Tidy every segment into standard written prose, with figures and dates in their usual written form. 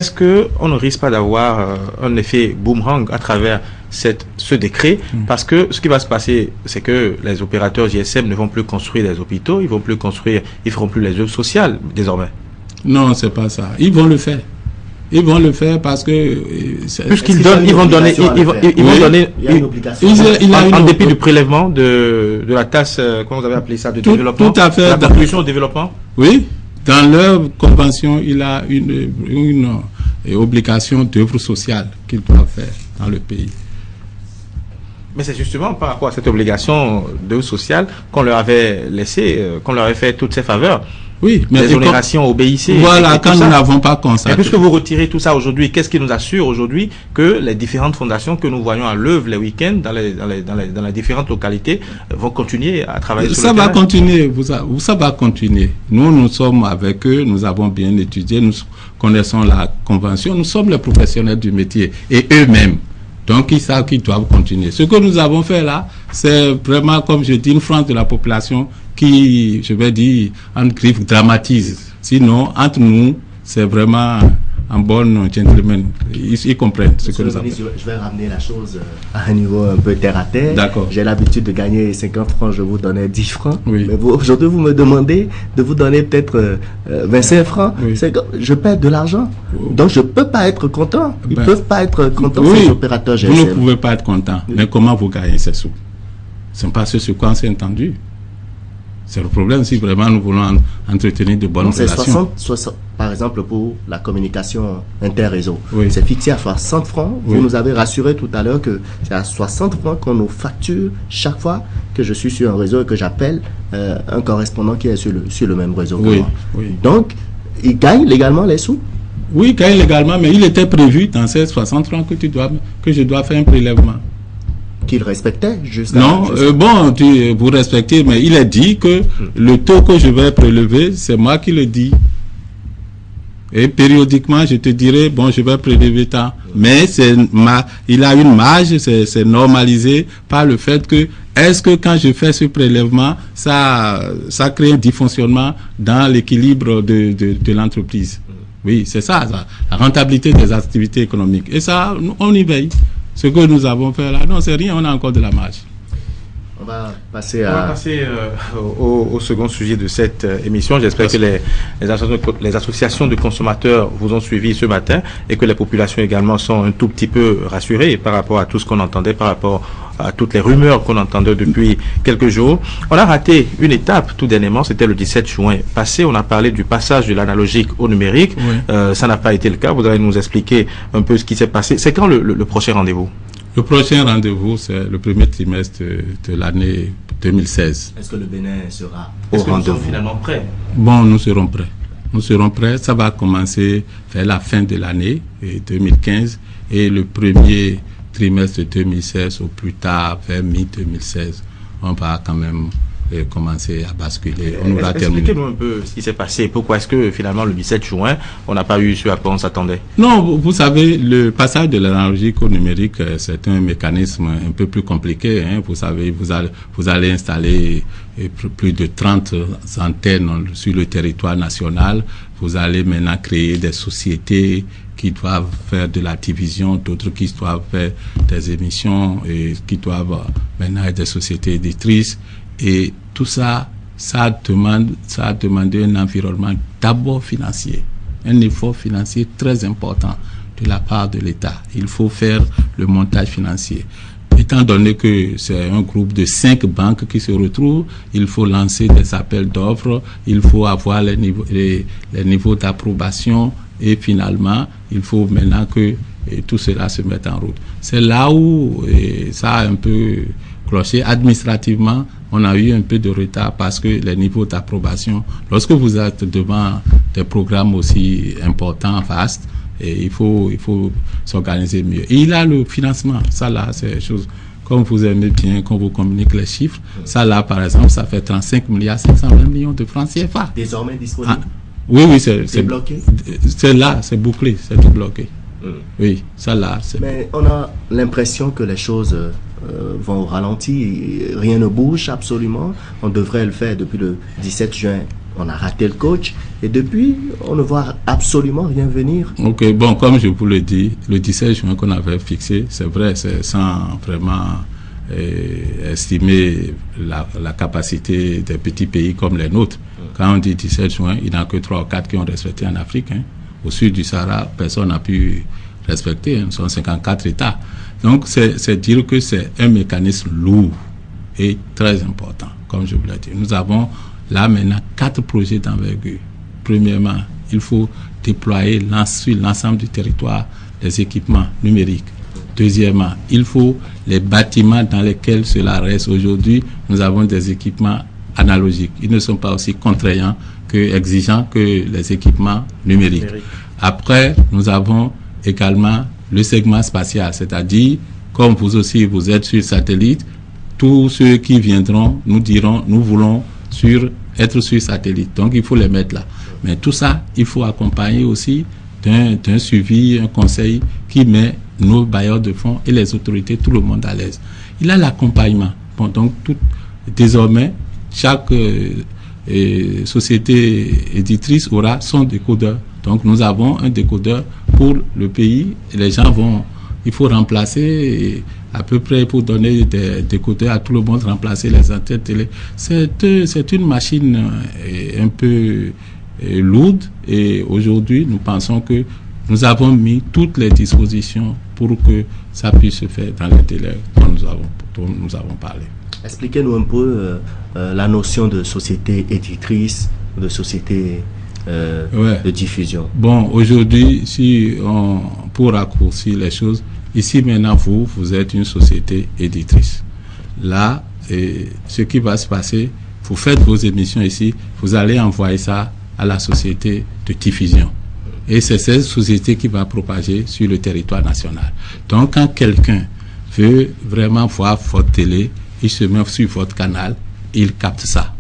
est-ce qu'on ne risque pas d'avoir un effet boomerang à travers ce décret? Parce que ce qui va se passer, c'est que les opérateurs GSM ne vont plus construire des hôpitaux, ils feront plus les œuvres sociales désormais. Non, c'est pas ça. Ils vont le faire. Ils vont le faire parce que puisqu'ils donnent, ils vont donner, en dépit du prélèvement de la taxe, comment vous avez appelé ça, de développement, tout à fait, la contribution au développement. Oui, dans leur convention, il a une obligation d'œuvre sociale qu'ils doivent faire dans le pays. Mais c'est justement par rapport à cette obligation d'œuvre sociale qu'on leur avait laissé, qu'on leur avait fait toutes ces faveurs. Oui, mais l'exonération au BIC. Voilà, quand nous n'avons pas constaté. Et puisque vous retirez tout ça aujourd'hui, qu'est-ce qui nous assure aujourd'hui que les différentes fondations que nous voyons à l'œuvre les week-ends dans les différentes localités vont continuer à travailler sur le terrain? Ça va continuer, ça va continuer. Nous sommes avec eux, nous avons bien étudié, nous connaissons la convention, nous sommes les professionnels du métier et eux-mêmes. Donc, ils savent qu'ils doivent continuer. Ce que nous avons fait là, c'est vraiment, comme je dis, une frange de la population qui, je vais dire, en griffe dramatise. Sinon, entre nous, c'est vraiment un bon gentleman. Ils comprennent ce que nous avons fait. Je vais ramener la chose à un niveau un peu terre à terre. D'accord. J'ai l'habitude de gagner 50 francs, je vous donnais 10 francs. Oui. Mais aujourd'hui, vous me demandez de vous donner peut-être 25 francs. Oui. Je perds de l'argent. Donc, je ne peux pas être content. Ils ne peuvent pas être contents, ces opérateurs GSM. Vous ne pouvez pas être content. Oui. Mais comment vous gagnez ces sous? Ce n'est pas ce sur quoi on s'est entendu. C'est le problème si vraiment nous voulons entretenir de bonnes relations. 60, par exemple, pour la communication interréseau. Oui. C'est fixé à 60 francs. Oui. Vous nous avez rassuré tout à l'heure que c'est à 60 francs qu'on nous facture chaque fois que je suis sur un réseau et que j'appelle un correspondant qui est sur le même réseau. Oui. Oui. Donc, ils gagnent légalement les sous? Oui, ils gagnent légalement, mais il était prévu dans ces 60 francs que je dois faire un prélèvement. Qu'il respectait jusqu'à... Non, vous respectez, mais il a dit que le taux que je vais prélever, c'est moi qui le dis. Et périodiquement, je te dirai, bon, je vais prélever tant. Mais il a une marge, c'est normalisé par le fait que, est-ce que quand je fais ce prélèvement, ça crée un dysfonctionnement dans l'équilibre de l'entreprise? Oui, c'est ça, la rentabilité des activités économiques. Et ça, on y veille. Ce que nous avons fait là, non, c'est rien, on a encore de la marge. On va passer au second sujet de cette émission. J'espère que les associations de consommateurs vous ont suivi ce matin et que les populations également sont un tout petit peu rassurées par rapport à tout ce qu'on entendait, par rapport à toutes les rumeurs qu'on entendait depuis quelques jours. On a raté une étape tout dernièrement, c'était le 17 juin passé. On a parlé du passage de l'analogique au numérique. Oui. Ça n'a pas été le cas. Vous allez nous expliquer un peu ce qui s'est passé. C'est quand le prochain rendez-vous? Le prochain rendez-vous, c'est le premier trimestre de l'année 2016. Est-ce que le Bénin sera au rendez-vous? Nous sommes finalement prêts? Bon, nous serons prêts. Nous serons prêts. Ça va commencer vers la fin de l'année 2015 et le premier trimestre de 2016 au plus tard vers mi-2016. On va quand même commencer à basculer. On aura terminé. Expliquez-nous un peu ce qui s'est passé. Pourquoi est-ce que finalement le 17 juin, on n'a pas eu ce à quoi on s'attendait? Non, vous savez, le passage de l'analogique au numérique, c'est un mécanisme un peu plus compliqué. Hein. Vous savez, vous allez installer plus de 30 antennes sur le territoire national. Vous allez maintenant créer des sociétés qui doivent faire de la division, d'autres qui doivent faire des émissions et qui doivent maintenant être des sociétés éditrices. Et tout ça, ça a demandé un environnement d'abord financier, un effort financier très important de la part de l'État. Il faut faire le montage financier. Étant donné que c'est un groupe de 5 banques qui se retrouvent, il faut lancer des appels d'offres, il faut avoir les niveaux d'approbation et finalement, il faut maintenant que tout cela se mette en route. C'est là où ça a un peu cloché. Administrativement, on a eu un peu de retard parce que les niveaux d'approbation, lorsque vous êtes devant des programmes aussi importants, vastes, et il faut s'organiser mieux. Et il a le financement. Ça là, c'est chose comme vous aimez bien qu'on vous communique les chiffres. Ça là, par exemple, ça fait 35 milliards 520 millions de francs CFA. Désormais disponible. Oui, c'est bloqué. C'est là, c'est bouclé, c'est tout bloqué. Oui, ça là. Mais on a l'impression que les choses vont au ralenti, rien ne bouge absolument. On devrait le faire depuis le 17 juin on a raté le coach, et depuis, on ne voit absolument rien venir. Ok, bon, comme je vous le dis, le 17 juin qu'on avait fixé, c'est vrai, c'est sans vraiment estimer la capacité des petits pays comme les nôtres. Quand on dit 17 juin, il n'y en a que 3 ou 4 qui ont respecté en Afrique. Au sud du Sahara, personne n'a pu respecter. Ce sont 54 États. Donc, c'est dire que c'est un mécanisme lourd et très important, comme je vous l'ai dit. Nous avons là maintenant 4 projets d'envergure. Premièrement, il faut déployer sur l'ensemble du territoire des équipements numériques. Deuxièmement, il faut les bâtiments dans lesquels cela reste. Aujourd'hui, nous avons des équipements analogiques. Ils ne sont pas aussi contraignants exigeants que les équipements numériques. Après, nous avons également le segment spatial, c'est-à-dire, comme vous aussi, vous êtes sur satellite, tous ceux qui viendront nous diront, nous voulons être sur satellite. Donc, il faut les mettre là. Mais tout ça, il faut accompagner aussi d'un suivi, un conseil qui met nos bailleurs de fonds et les autorités, tout le monde à l'aise. Il a l'accompagnement. Bon, donc, désormais, chaque société éditrice aura son décodeur. Donc, nous avons un décodeur pour le pays. Et les gens il faut remplacer à peu près pour donner des décodeurs à tout le monde, remplacer les antennes télé. C'est une machine un peu lourde, et aujourd'hui, nous pensons que nous avons mis toutes les dispositions pour que ça puisse se faire dans les délais dont nous avons parlé. Expliquez-nous un peu la notion de société éditrice, de société de diffusion. Bon, aujourd'hui, pour raccourcir les choses, ici maintenant, vous êtes une société éditrice. Là, ce qui va se passer, vous faites vos émissions ici, vous allez envoyer ça à la société de diffusion. Et c'est cette société qui va propager sur le territoire national. Donc, quand quelqu'un veut vraiment voir votre télé, il se met sur votre canal, il capte ça.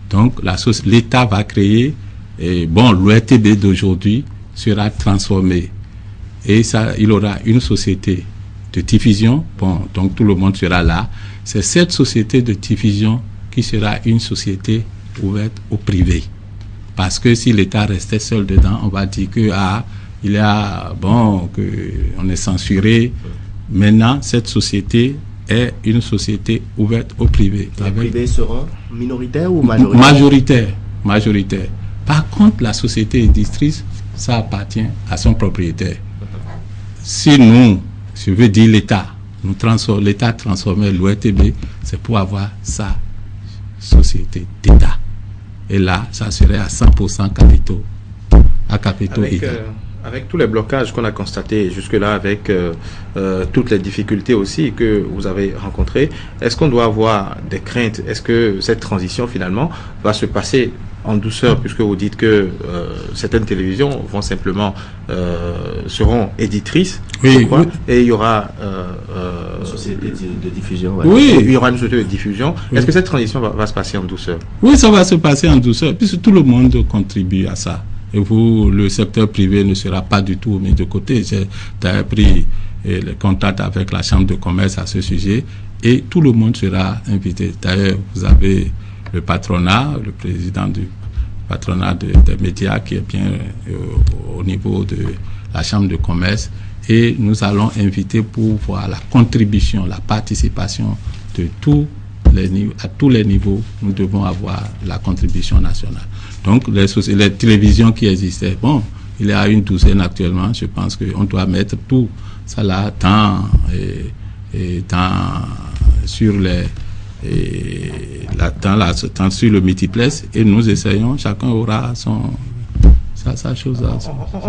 Donc, l'État va créer, l'ORTB d'aujourd'hui sera transformé. Et ça, il aura une société de diffusion. Bon, donc tout le monde sera là. C'est cette société de diffusion qui sera une société ouverte au privé. Parce que si l'État restait seul dedans, on va dire que on est censuré. Maintenant, cette société est une société ouverte au privé. Les privés seront minoritaires ou majoritaires? Majoritaire. Par contre, la société éditrice, ça appartient à son propriétaire. Si je veux dire l'État transformait l'ORTB, c'est pour avoir sa société d'État. Et là, ça serait à 100% capitaux État. Avec tous les blocages qu'on a constatés jusque-là, avec toutes les difficultés aussi que vous avez rencontrées, est-ce qu'on doit avoir des craintes? Est-ce que cette transition, finalement, va se passer en douceur, puisque vous dites que certaines télévisions seront éditrices, oui. Et il y aura une société de diffusion. Ouais. Oui, il y aura une société de diffusion. Oui. Est-ce que cette transition va se passer en douceur? Oui, ça va se passer en douceur, puisque tout le monde contribue à ça. Et le secteur privé ne sera pas du tout mis de côté. J'ai d'ailleurs pris le contact avec la Chambre de commerce à ce sujet, et tout le monde sera invité. D'ailleurs, vous avez le patronat, le président du patronat des médias qui est bien au niveau de la Chambre de commerce, et nous allons inviter pour voir la contribution, la participation de à tous les niveaux. Nous devons avoir la contribution nationale. Donc, les télévisions qui existaient, il y a une douzaine actuellement. Je pense qu'on doit mettre tout ça là sur le multiplex, et nous essayons, chacun aura sa chose là.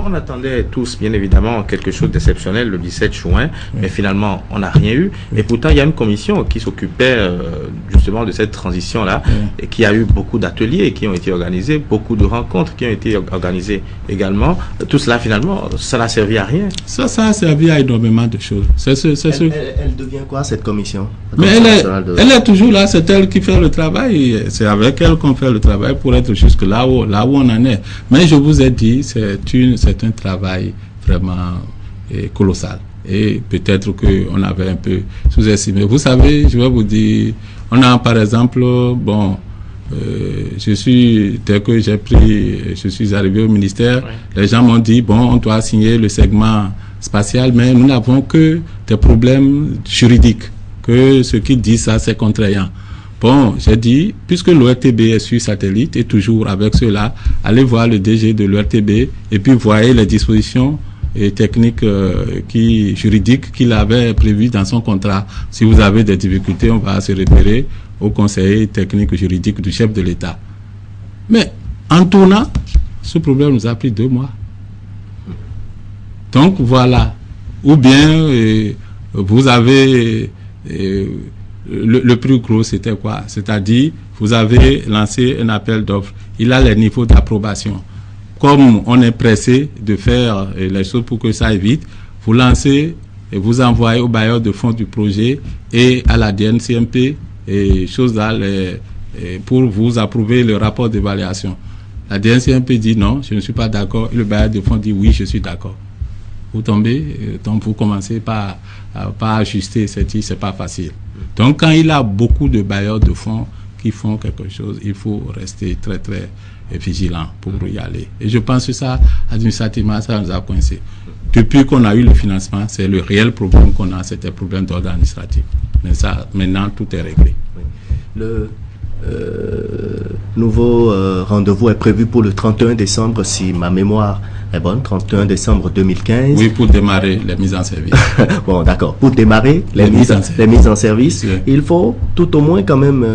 On attendait tous, bien évidemment, quelque chose d'exceptionnel le 17 juin, mais finalement, on n'a rien eu. Et pourtant, il y a une commission qui s'occupait justement de cette transition-là, et qui a eu beaucoup d'ateliers qui ont été organisés, beaucoup de rencontres qui ont été organisées également. Tout cela, finalement, ça n'a servi à rien. Ça a servi à énormément de choses. Elle devient quoi, cette commission? Mais elle est toujours là, c'est elle qui fait le travail. C'est avec elle qu'on fait le travail pour être jusque là où on en est. Mais je vous ai dit, c'est un travail vraiment colossal. Et peut-être qu'on avait un peu sous-estimé. Vous savez, je vais vous dire, on a par exemple, dès que je suis arrivé au ministère, les gens m'ont dit, bon, on doit signer le segment spatial, mais nous n'avons que des problèmes juridiques, que ce qu'ils disent, ça, c'est contraignant. Bon, j'ai dit, puisque l'ORTB est sur satellite, et toujours avec cela, allez voir le DG de l'ORTB, et puis voyez les dispositions et techniques juridiques qu'il avait prévues dans son contrat. Si vous avez des difficultés, on va se référer au conseiller technique juridique du chef de l'État. Mais en tournant, ce problème nous a pris 2 mois. Donc voilà. Ou bien vous avez le plus gros, c'était quoi? C'est-à-dire, vous avez lancé un appel d'offres. Il a les niveaux d'approbation. Comme on est pressé de faire les choses pour que ça aille vite, vous lancez et vous envoyez au bailleur de fonds du projet et à la DNCMP et choses là pour vous approuver le rapport d'évaluation. La DNCMP dit non, je ne suis pas d'accord. Et le bailleur de fonds dit oui, je suis d'accord. Vous tombez, donc vous commencez par ajuster, c'est pas facile. Donc quand il a beaucoup de bailleurs de fonds qui font quelque chose, il faut rester très très vigilant pour y aller. Et je pense que ça, administrativement, ça nous a coincé. Depuis qu'on a eu le financement, c'est le réel problème qu'on a, c'était le problème d'ordre administratif. Mais ça, maintenant, tout est réglé. Le nouveau rendez-vous est prévu pour le 31 décembre, si ma mémoire est bonne, 31 décembre 2015. Oui, pour démarrer les mises en service. Bon, d'accord. Pour démarrer les mises en service, oui. Il faut tout au moins quand même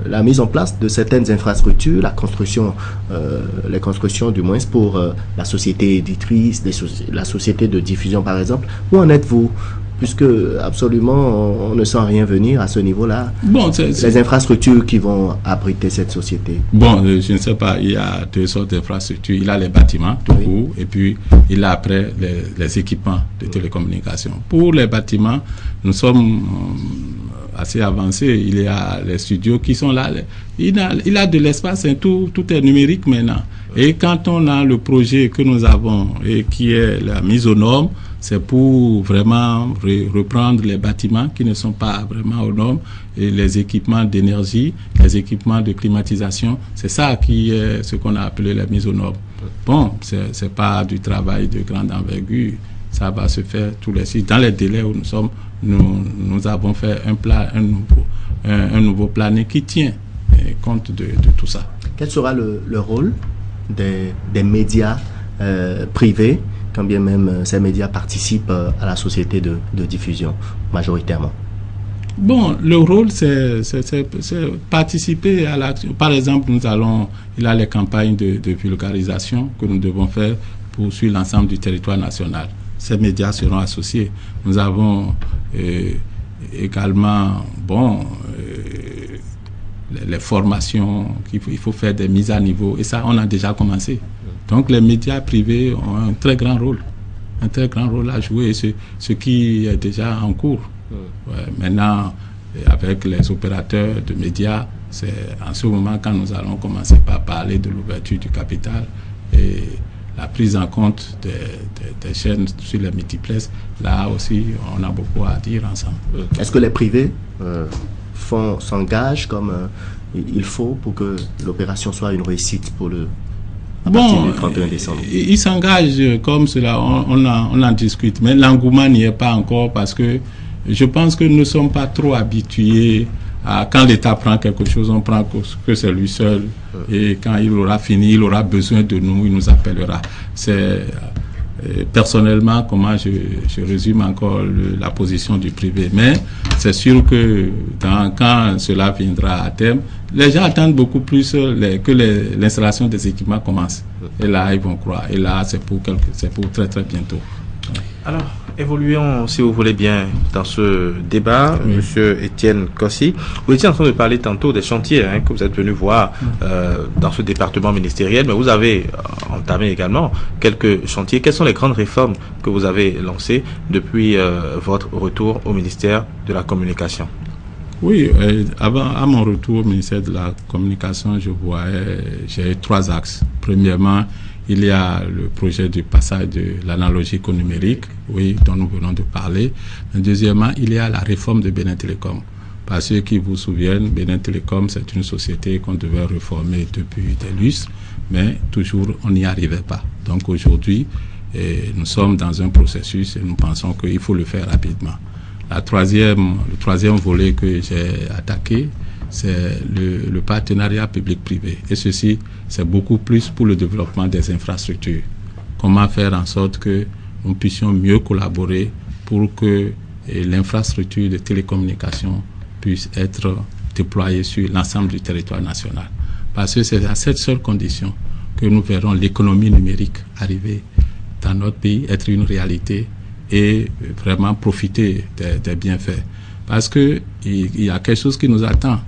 la mise en place de certaines infrastructures, les constructions du moins pour la société éditrice, la société de diffusion par exemple. Où en êtes-vous? Puisque absolument on ne sent rien venir à ce niveau-là. Bon, les infrastructures qui vont abriter cette société. Bon, je ne sais pas, il y a 2 sortes d'infrastructures. Il a les bâtiments, tout court, et puis il a après les équipements de télécommunications. Pour les bâtiments, nous sommes assez avancés. Il y a les studios qui sont là. Il a de l'espace, tout est numérique maintenant. Et quand on a le projet que nous avons et qui est la mise aux normes, c'est pour vraiment reprendre les bâtiments qui ne sont pas vraiment aux normes et les équipements d'énergie, les équipements de climatisation. C'est ça qui est ce qu'on a appelé la mise aux normes. Bon, c'est pas du travail de grande envergure. Ça va se faire tous les 6. Dans les délais où nous sommes, nous avons fait un nouveau planning qui tient compte de tout ça. Quel sera le rôle des médias privés, quand bien même ces médias participent à la société de diffusion, majoritairement? Bon, le rôle, c'est participer à l'action. Par exemple, il y a les campagnes de vulgarisation que nous devons faire pour suivre l'ensemble du territoire national. Ces médias seront associés. Nous avons également, les formations, il faut faire des mises à niveau. Et ça, on a déjà commencé. Donc les médias privés ont un très grand rôle à jouer, ce qui est déjà en cours. Maintenant, avec les opérateurs de médias, c'est en ce moment quand nous allons commencer par parler de l'ouverture du capital et la prise en compte des chaînes sur les multiplexes. Là aussi, on a beaucoup à dire ensemble. Est-ce que les privés s'engagent comme il faut pour que l'opération soit une réussite pour à partir du 31 décembre? Ils s'engagent comme cela, on en discute, mais l'engouement n'y est pas encore parce que je pense que nous ne sommes pas trop habitués à quand l'État prend quelque chose, on prend que c'est lui seul et quand il aura fini, il aura besoin de nous, il nous appellera. C'est personnellement comment je résume encore la position du privé, mais c'est sûr que quand cela viendra à terme, les gens attendent beaucoup plus que l'installation des équipements commence. Et là, ils vont croire. Et là, c'est pour très très bientôt. Alors, évoluons, si vous voulez bien, dans ce débat. Oui. Monsieur Étienne Kossi, vous étiez en train de parler tantôt des chantiers que vous êtes venu voir dans ce département ministériel, mais vous avez entamé également quelques chantiers. Quelles sont les grandes réformes que vous avez lancées depuis votre retour au ministère de la Communication? Oui, à mon retour au ministère de la Communication, j'ai 3 axes. Premièrement, il y a le projet du passage de l'analogique au numérique, dont nous venons de parler. Deuxièmement, il y a la réforme de Bénin Télécom. Par ceux qui vous souviennent, Benin Telecom, c'est une société qu'on devait reformer depuis des lustres, mais toujours on n'y arrivait pas. Donc aujourd'hui, nous sommes dans un processus et nous pensons qu'il faut le faire rapidement. Le troisième volet que j'ai attaqué, c'est le partenariat public-privé. Et ceci, c'est beaucoup plus pour le développement des infrastructures. Comment faire en sorte que nous puissions mieux collaborer pour que l'infrastructure de télécommunications puisse être déployée sur l'ensemble du territoire national. Parce que c'est à cette seule condition que nous verrons l'économie numérique arriver dans notre pays, être une réalité et vraiment profiter des bienfaits. Parce que il y a quelque chose qui nous attend.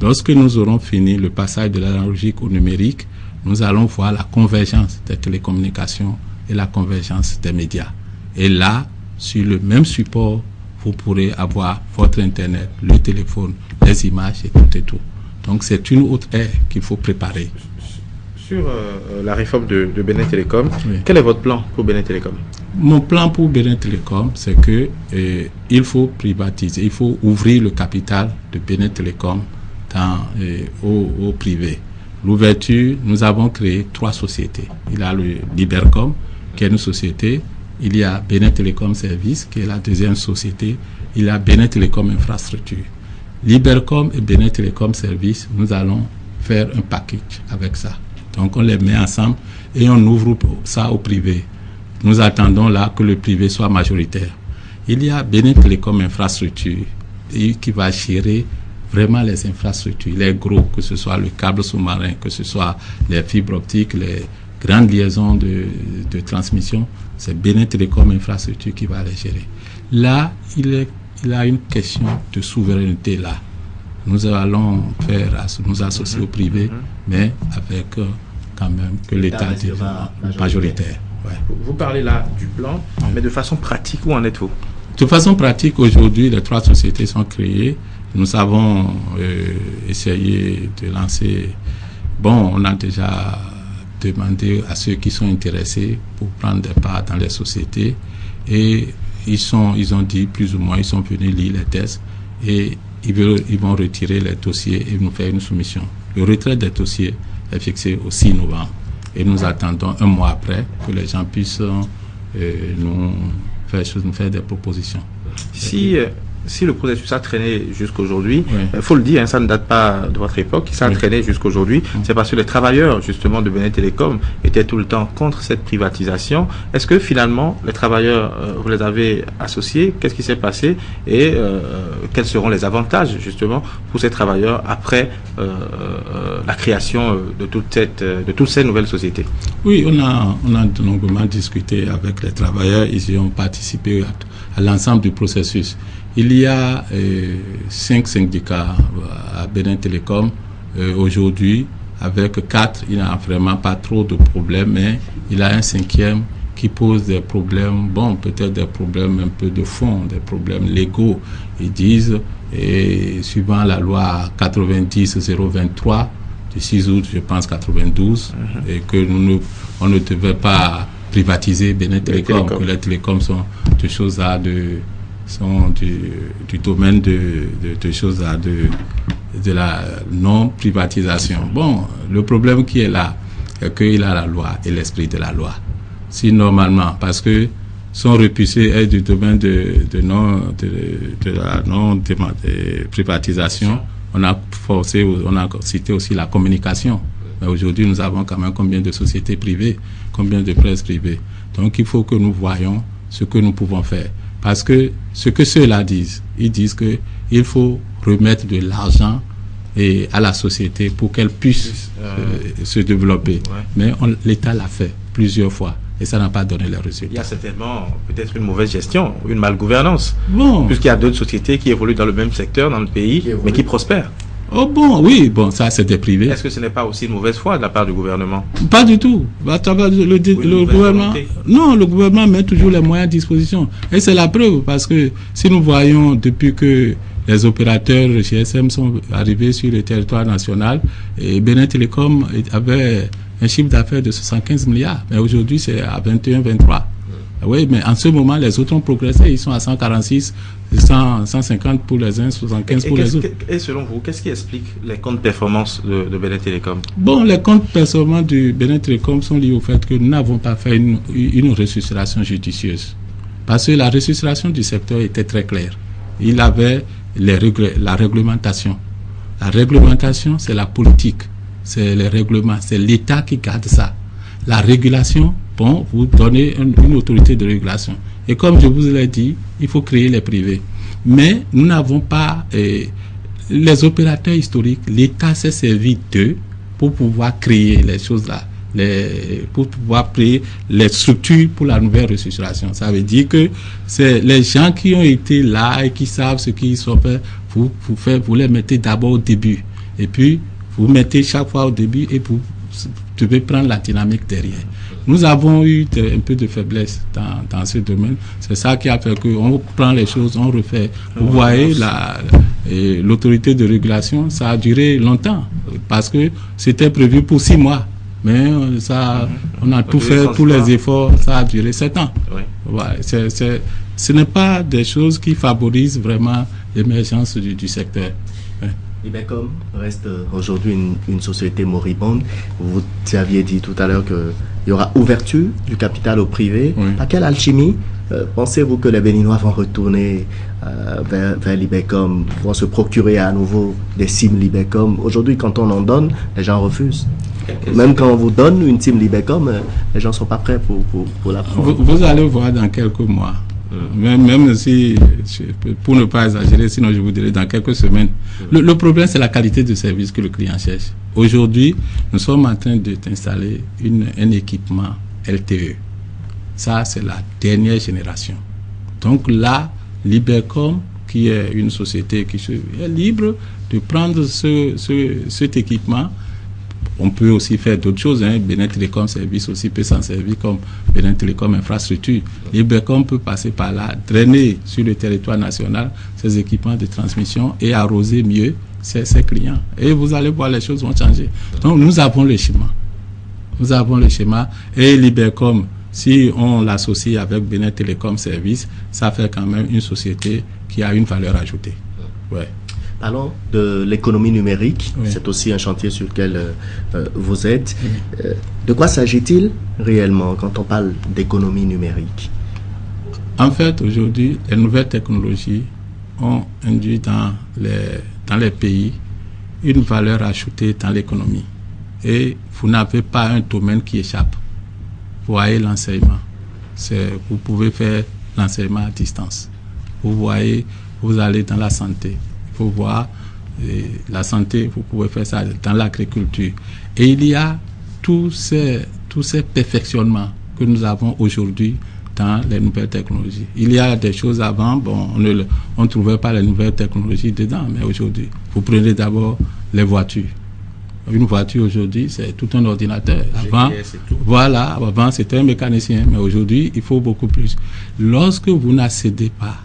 Lorsque nous aurons fini le passage de l'analogique au numérique, nous allons voir la convergence des télécommunications et la convergence des médias. Et là, sur le même support, vous pourrez avoir votre Internet, le téléphone, les images et tout et tout. Donc c'est une autre ère qu'il faut préparer. Sur la réforme de Benin Telecom, oui. Quel est votre plan pour Benin Telecom? Mon plan pour Benin Telecom, c'est que il faut privatiser, il faut ouvrir le capital de Benin Telecom au privé. L'ouverture, nous avons créé 3 sociétés. Il y a le Libercom, qui est une société. Il y a Benin Telecom Service, qui est la deuxième société. Il y a Benin Telecom Infrastructure. Libercom et Benin Telecom Service, nous allons faire un package avec ça. Donc on les met ensemble et on ouvre ça au privé. Nous attendons là que le privé soit majoritaire. Il y a Benin Telecom Infrastructure qui va gérer vraiment les infrastructures, les gros, que ce soit le câble sous-marin, que ce soit les fibres optiques, les grandes liaisons de transmission. C'est Benin Telecom Infrastructure qui va les gérer. Là, il a une question de souveraineté là. Nous allons nous associer au privé, mais avec quand même que l'État est majoritaire. Ouais. Vous parlez là du plan, mais de façon pratique, où en êtes-vous? De façon pratique, aujourd'hui, les 3 sociétés sont créées. Nous avons essayé de lancer... Bon, on a déjà demandé à ceux qui sont intéressés pour prendre des parts dans les sociétés et ils ont dit plus ou moins, ils sont venus lire les tests et ils vont retirer les dossiers et nous faire une soumission. Le retrait des dossiers est fixé au 6 novembre et nous attendons un mois après que les gens puissent nous faire des propositions. Si le processus a traîné jusqu'aujourd'hui, il faut le dire, ça ne date pas de votre époque, ça a traîné jusqu'aujourd'hui, c'est parce que les travailleurs justement de Benin Telecom étaient tout le temps contre cette privatisation. Est-ce que finalement les travailleurs, vous les avez associés? Qu'est-ce qui s'est passé et quels seront les avantages justement pour ces travailleurs après la création de toutes ces nouvelles sociétés? Oui, on a longuement discuté avec les travailleurs, ils y ont participé à l'ensemble du processus. Il y a 5 syndicats à Benin Telecom. Aujourd'hui, avec 4, il n'y a vraiment pas trop de problèmes, mais il y a un 5e qui pose des problèmes, bon, peut-être des problèmes un peu de fond, des problèmes légaux. Ils disent, et suivant la loi 90-023 du 6 août, je pense 92, et que on ne devait pas privatiser Benin Telecom, que les télécoms sont des choses sont du domaine de choses de la non-privatisation. Bon, le problème qui est là, c'est qu'il a la loi et l'esprit de la loi. Si normalement, parce que son repoussé est du domaine de la non-privatisation, on a cité aussi la communication. Mais aujourd'hui, nous avons quand même combien de sociétés privées, combien de presse privées. Donc, il faut que nous voyions ce que nous pouvons faire. Parce que ce que ceux-là disent, ils disent qu'il faut remettre de l'argent à la société pour qu'elle puisse se développer. Ouais. Mais l'État l'a fait plusieurs fois et ça n'a pas donné les résultats. Il y a certainement peut-être une mauvaise gestion, une malgouvernance. Bon. Puisqu'il y a d'autres sociétés qui évoluent dans le même secteur dans le pays, mais qui prospèrent. Oh bon, oui, bon, ça c'est des privés. Est-ce que ce n'est pas aussi une mauvaise foi de la part du gouvernement? Pas du tout. Le gouvernement, non, le gouvernement met toujours les moyens à disposition. Et c'est la preuve, parce que si nous voyons depuis que les opérateurs GSM sont arrivés sur le territoire national, et Benin Telecom avait un chiffre d'affaires de 75 milliards, mais aujourd'hui c'est à 21-23. Oui, mais en ce moment, les autres ont progressé. Ils sont à 146, 150 pour les uns, 75 pour les autres. Et selon vous, qu'est-ce qui explique les comptes performance de Benin Telecom? Bon, les comptes performance du Benin Telecom sont liés au fait que nous n'avons pas fait une restructuration judicieuse. Parce que la restructuration du secteur était très claire. Il avait la réglementation. La réglementation, c'est la politique, c'est les règlements, c'est l'État qui garde ça. La régulation, bon, vous donnez une autorité de régulation. Et comme je vous l'ai dit, il faut créer les privés. Mais nous n'avons pas les opérateurs historiques. L'État s'est servi d'eux pour pouvoir créer les choses là, pour pouvoir créer les structures pour la nouvelle restructuration. Ça veut dire que c'est les gens qui ont été là et qui savent ce qu'ils sont fait. Vous les mettez d'abord au début. Et puis, vous mettez chaque fois au début et vous devez prendre la dynamique derrière. Nous avons eu un peu de faiblesse dans ce domaine. C'est ça qui a fait qu'on prend les choses, on refait. Vous voyez, l'autorité de régulation, ça a duré longtemps parce que c'était prévu pour 6 mois. Mais ça, on a tout fait, tous les efforts, ça a duré 7 ans. Oui. Ouais, ce n'est pas des choses qui favorisent vraiment l'émergence du secteur. Ouais. Libecom reste aujourd'hui une société moribonde. Vous aviez dit tout à l'heure qu'il y aura ouverture du capital au privé. Oui. À quelle alchimie pensez-vous que les Béninois vont retourner vers Libecom, vont se procurer à nouveau des SIM Libecom? Aujourd'hui, quand on en donne, les gens refusent. Même quand on vous donne une SIM Libecom, les gens ne sont pas prêts pour la prendre. Vous allez voir dans quelques mois. Même si, pour ne pas exagérer, sinon je vous dirais dans quelques semaines. Le problème, c'est la qualité de service que le client cherche. Aujourd'hui, nous sommes en train d'installer un équipement LTE. Ça, c'est la dernière génération. Donc là, Libecom, qui est une société qui est libre de prendre cet équipement. On peut aussi faire d'autres choses. Benin Telecom Service aussi peut s'en servir comme Benin Telecom Infrastructure. Libecom peut passer par là, drainer sur le territoire national ses équipements de transmission et arroser mieux ses clients. Et vous allez voir, les choses vont changer. Donc nous avons le schéma. Nous avons le schéma. Et Libecom, si on l'associe avec Benin Telecom Service, ça fait quand même une société qui a une valeur ajoutée. Ouais. Parlons de l'économie numérique, oui. C'est aussi un chantier sur lequel vous êtes. Oui. De quoi s'agit-il réellement quand on parle d'économie numérique? En fait, aujourd'hui, les nouvelles technologies ont induit dans les pays une valeur ajoutée dans l'économie. Et vous n'avez pas un domaine qui échappe. Vous voyez l'enseignement. Vous pouvez faire l'enseignement à distance. Vous voyez, vous allez dans la santé. Il faut voir la santé, vous pouvez faire ça dans l'agriculture. Et il y a tous ces perfectionnements que nous avons aujourd'hui dans les nouvelles technologies. Il y a des choses avant, bon, on ne trouvait pas les nouvelles technologies dedans, mais aujourd'hui, vous prenez d'abord les voitures. Une voiture aujourd'hui, c'est tout un ordinateur. Avant, voilà, avant c'était un mécanicien, mais aujourd'hui, il faut beaucoup plus. Lorsque vous n'accédez pas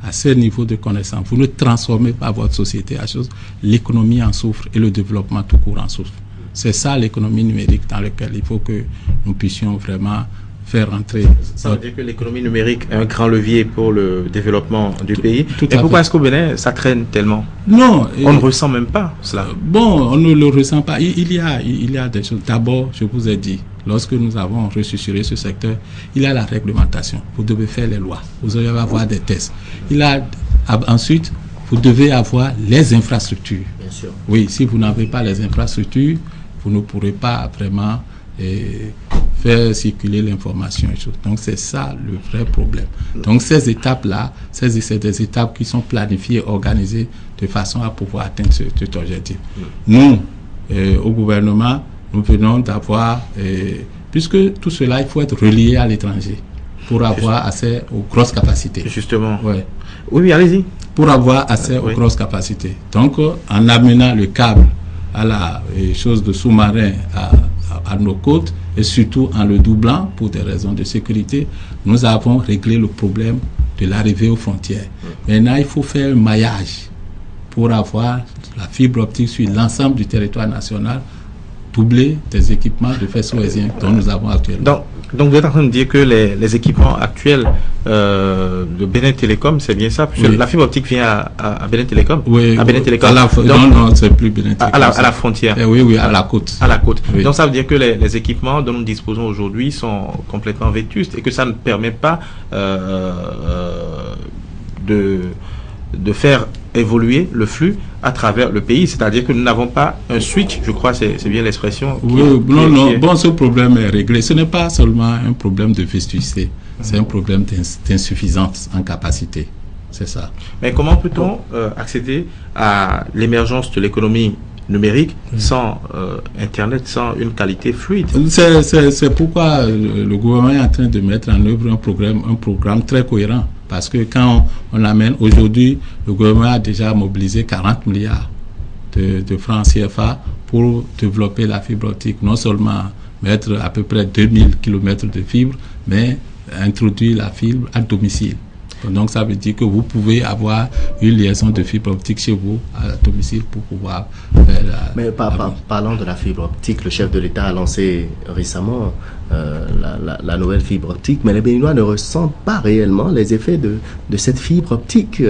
à ce niveau de connaissance, vous ne transformez pas votre société à chose, l'économie en souffre et le développement tout court en souffre. C'est ça l'économie numérique dans laquelle il faut que nous puissions vraiment faire entrer. Ça veut dire que l'économie numérique est un grand levier pour le développement du pays. Et pourquoi est-ce qu'au Bénin, ça traîne tellement? Non. On ne ressent même pas cela. Bon, on ne le ressent pas. Il y a des choses. D'abord, je vous ai dit, lorsque nous avons restructuré ce secteur, il y a la réglementation. Vous devez faire les lois. Vous devez avoir des tests. Ensuite, vous devez avoir les infrastructures. Bien sûr. Oui, si vous n'avez pas les infrastructures, vous ne pourrez pas vraiment faire circuler l'information. Donc c'est ça le vrai problème. Donc ces étapes-là, c'est des étapes qui sont planifiées, organisées de façon à pouvoir atteindre cet objectif. Nous, au gouvernement, nous venons d'avoir, puisque tout cela, il faut être relié à l'étranger pour avoir accès aux grosses capacités. Justement. Ouais. Oui, allez-y. Pour avoir accès aux grosses capacités. Donc, en amenant le câble à la chose de sous-marin à nos côtes et surtout en le doublant pour des raisons de sécurité, nous avons réglé le problème de l'arrivée aux frontières. Maintenant, il faut faire un maillage pour avoir la fibre optique sur l'ensemble du territoire national, doubler des équipements de faisceaux hertziens dont nous avons actuellement. Donc, Donc vous êtes en train de dire que les équipements actuels de Benin Telecom, c'est bien ça, puisque la fibre optique vient à Benin Telecom. Oui, à Benin Telecom. Non, c'est plus Benin Telecom. À la frontière. Oui, à la côte. À la côte. Oui. Donc ça veut dire que les équipements dont nous disposons aujourd'hui sont complètement vétustes et que ça ne permet pas de faire évoluer le flux à travers le pays, c'est-à-dire que nous n'avons pas un switch, je crois, c'est bien l'expression. Bon, ce problème est réglé. Ce n'est pas seulement un problème de vétusté, c'est un problème d'insuffisance en capacité. C'est ça. Mais comment peut-on accéder à l'émergence de l'économie numérique sans Internet, sans une qualité fluide? C'est pourquoi le gouvernement est en train de mettre en œuvre un programme très cohérent. Parce que quand on amène aujourd'hui, le gouvernement a déjà mobilisé 40 milliards de francs CFA pour développer la fibre optique. Non seulement mettre à peu près 2000 km de fibre, mais introduire la fibre à domicile. Donc ça veut dire que vous pouvez avoir une liaison de fibre optique chez vous à domicile pour pouvoir faire Mais parlant de la fibre optique, le chef de l'État a lancé récemment la nouvelle fibre optique, mais les Béninois ne ressentent pas réellement les effets de cette fibre optique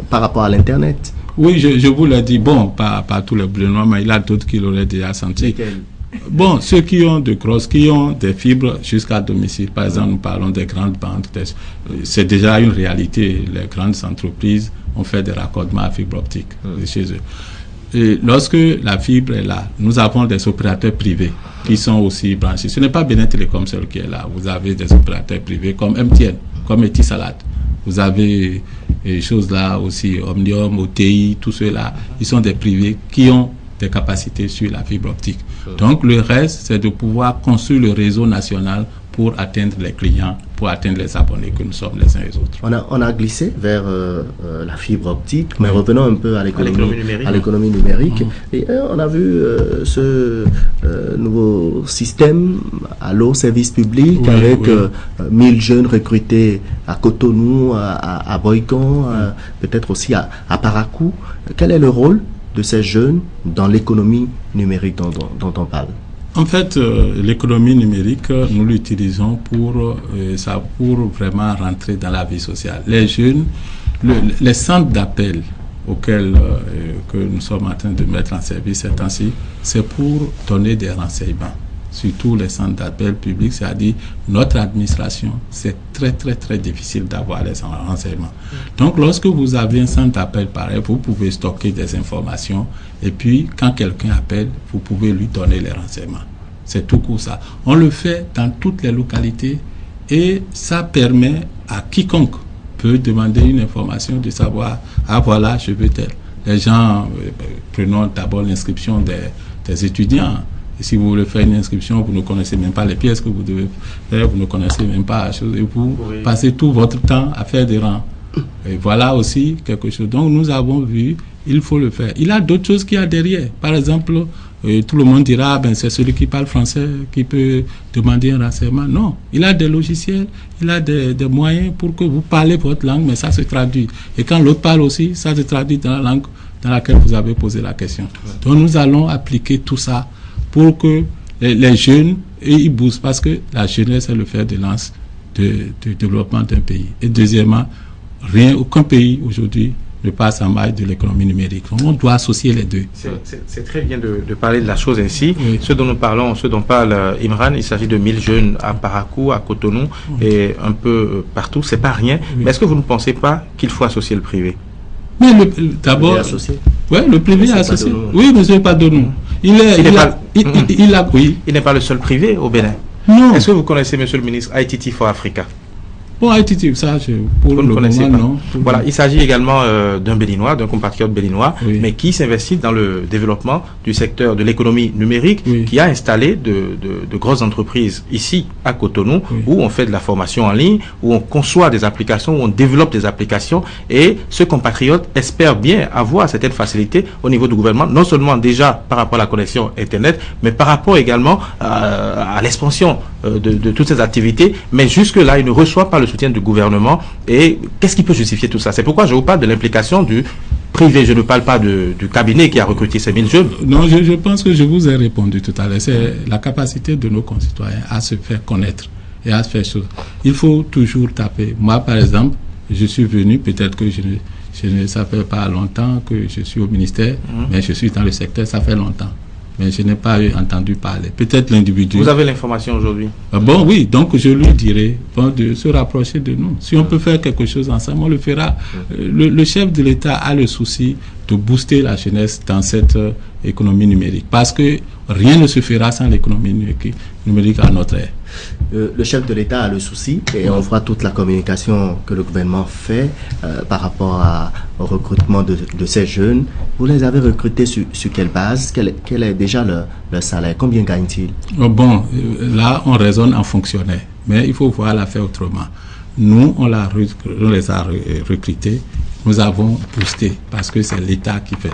par rapport à l'Internet. Oui, je vous l'ai dit, bon, pas tous les Béninois, mais il y a d'autres qui l'auraient déjà senti. Lesquels? Bon, ceux qui ont qui ont des fibres jusqu'à domicile, par exemple, nous parlons des grandes banques, c'est déjà une réalité. Les grandes entreprises ont fait des raccordements à fibre optique chez eux. Et lorsque la fibre est là, nous avons des opérateurs privés qui sont aussi branchés. Ce n'est pas Benin Telecom seul qui est là. Vous avez des opérateurs privés comme MTN, comme Etisalat. Vous avez des choses là aussi, Omnium, OTI, tout cela. Ils sont des privés qui ont des capacités sur la fibre optique. Donc le reste, c'est de pouvoir construire le réseau national pour atteindre les clients, pour atteindre les abonnés que nous sommes les uns et les autres. On a glissé vers la fibre optique, mais revenons un peu à l'économie numérique. Et on a vu ce nouveau système Allo Service Public avec 1000 jeunes recrutés à Cotonou, à Boycon, peut-être aussi à Parakou. Quel est le rôle de ces jeunes dans l'économie numérique dont on parle? En fait, l'économie numérique, nous l'utilisons pour vraiment rentrer dans la vie sociale. Les jeunes, les centres d'appel auxquels que nous sommes en train de mettre en service ces temps-ci, c'est pour donner des renseignements. Surtout les centres d'appel publics, c'est-à-dire notre administration, c'est très très très difficile d'avoir les renseignements. Donc lorsque vous avez un centre d'appel pareil, vous pouvez stocker des informations et puis quand quelqu'un appelle, vous pouvez lui donner les renseignements. C'est tout court ça. On le fait dans toutes les localités et ça permet à quiconque peut demander une information de savoir, ah voilà, je veux tel. Les gens, prenons d'abord l'inscription des étudiants. Et si vous voulez faire une inscription, vous ne connaissez même pas les pièces que vous devez faire, vous ne connaissez même pas la chose, et vous passez tout votre temps à faire des rangs. Et voilà aussi quelque chose. Donc nous avons vu, il faut le faire. Il y a d'autres choses qu'il y a derrière. Par exemple, tout le monde dira, ben, c'est celui qui parle français qui peut demander un renseignement. Non, il a des logiciels, il a des moyens pour que vous parlez votre langue, mais ça se traduit. Et quand l'autre parle aussi, ça se traduit dans la langue dans laquelle vous avez posé la question. Donc nous allons appliquer tout ça pour que les jeunes, ils bougent, parce que la jeunesse est le fer de lance de développement d'un pays. Et deuxièmement, aucun pays aujourd'hui ne passe en maille de l'économie numérique. On doit associer les deux. C'est très bien de parler de la chose ainsi. Oui. Ce dont nous parlons, ce dont parle Imran, il s'agit de 1000 jeunes à Parakou, à Cotonou et un peu partout. C'est pas rien. Mais est-ce que vous ne pensez pas qu'il faut associer le privé? Mais d'abord, le privé est associé. Oui, monsieur Padonou. Il n'est pas le seul privé au Bénin. Non. Est-ce que vous connaissez, monsieur le ministre, ITT for Africa? Bon, ITT, ça, pour le moment, non. Voilà, il s'agit également d'un Béninois, d'un compatriote béninois, mais qui s'investit dans le développement du secteur de l'économie numérique, qui a installé de grosses entreprises ici, à Cotonou, où on fait de la formation en ligne, où on conçoit des applications, où on développe des applications, et ce compatriote espère bien avoir certaines facilités au niveau du gouvernement, non seulement déjà par rapport à la connexion Internet, mais par rapport également à l'expansion de toutes ces activités, mais jusque-là, il ne reçoit pas le soutien du gouvernement. Et qu'est-ce qui peut justifier tout ça? C'est pourquoi je vous parle de l'implication du privé. Je ne parle pas du cabinet qui a recruté ces 1000 jeunes. Non, je pense que je vous ai répondu tout à l'heure. C'est la capacité de nos concitoyens à se faire connaître et à faire chose. Il faut toujours taper. Moi, par exemple, je suis venu, peut-être que ça fait pas longtemps que je suis au ministère, mais je suis dans le secteur, ça fait longtemps. Mais je n'ai pas entendu parler. Peut-être l'individu... Vous avez l'information aujourd'hui? Bon, oui, donc je lui dirai de se rapprocher de nous. Si on peut faire quelque chose ensemble, on le fera. Le chef de l'État a le souci de booster la jeunesse dans cette économie numérique. Parce que rien ne se fera sans l'économie numérique à notre ère. Le chef de l'État a le souci et on voit toute la communication que le gouvernement fait par rapport au recrutement de ces jeunes. Vous les avez recrutés sur quelle base? Quel est déjà leur salaire? Combien gagnent-ils? Bon, là, on raisonne en fonctionnaire, mais il faut voir l'affaire autrement. Nous, on les a recrutés, nous avons boosté parce que c'est l'État qui fait.